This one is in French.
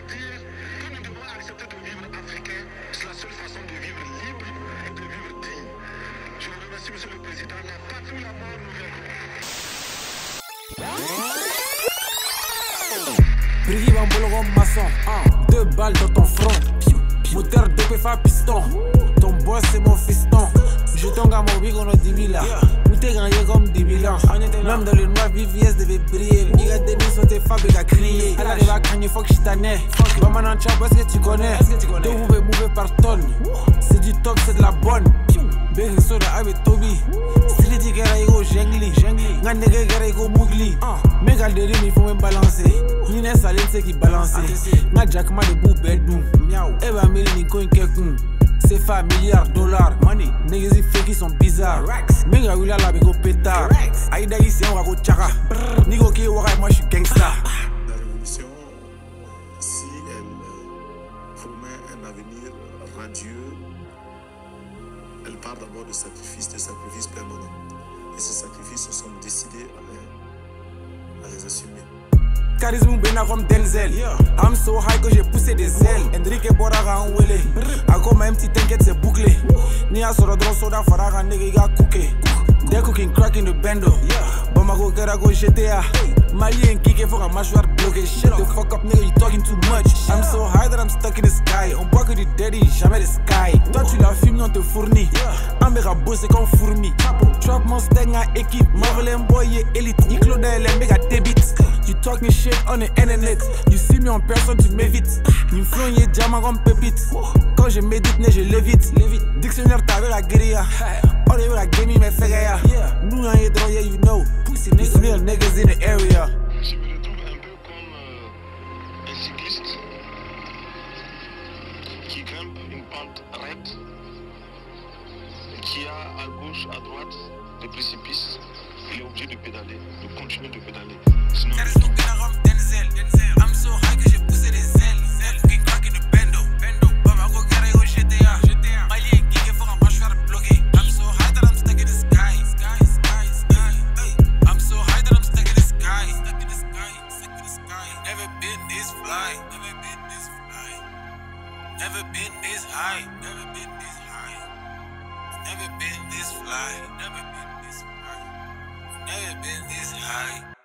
dire que nous devons accepter de vivre africain. C'est la seule façon de vivre libre et de vivre digne. Je vous remercie, Monsieur le Président. La patrie, la mort, nous viendrons. Brigitte en bolo comme maçon, 2 balles dans ton front. Moteur de PFA piston. Ton boss c'est mon fiston. Je t'en gagne mon big on a 10 000 là. Nous t'es gagné comme 10 000 ans. Même dans le noir, VVS devait briller. Il y a des nids sur tes fabriques à crier. Elle arrive à cagner, faut que je t'en ai. Va maintenant chat, est-ce que tu connais? Deux pouvez mouver par tonne. C'est du top, c'est de la bonne. Big soda avec Toby. Street gara ego jengli. Ngandege gara ego mugli. Mégal de rime, il faut même balancer. Nina Saline c'est qui balance. Nga Jack ma de bou bedroom. Eba mili ni coin kekun. C'est fa milliards dollars. Money. Niggas fake sont bizarres. Menga wila la bego pétard. Aïda ici on va go tchaka. Nigo ki waka moi je suis gangsta. La révolution, si elle promet un avenir radieux, elle part d'abord de sacrifices permanents. Et ces sacrifices, nous sommes décidés à les assumer. Charisme bena comme Denzel. I'm so high que j'ai poussé des ailes. Enrique Boraga en wele. Ako même si t'inquiète c'est bouclé. Ni a soro dron soda faraga nigga cooké. They cooking crack in the bando. Bamako Kerago GTA. Malien kick faut un mâchoire bloqué. Shut the fuck up nigga, you talking too much. I'm so high that I'm stuck in the sky. On voit que du daddy, jamais the sky. Toi tu la filmes, on te fournit. Un méga bossé comme fourmi. Trap mon steng à équipe. Marvel boy et élite. Il clonait les méga débits. You talking shit on the internet. You see me en personne, tu m'évites. You flon yé diamant comme pépite. Quand je médite, je l'évite. Dictionnaire t'avais la guérilla. All they la game me fait gaya. Nous on est drôle, yeah you know. Pussy niggas, real niggas in the area. Je me retrouve un peu comme un cycliste qui grimpe une pente raide et qui a à gauche, à droite des précipices. Il est obligé de pédaler, de continuer de pédaler. Sinon, I'm so high que j'ai poussé des ailes. Cooking crack in the bando. Bamako Kerago GTA. Malien kick faut un mâchoire bloqué. I'm so high that I'm stuck in the sky. I'm so high that I'm stuck in the sky. Never been this fly. Never been this high. Never been this fly. Never been this high. Never been this high.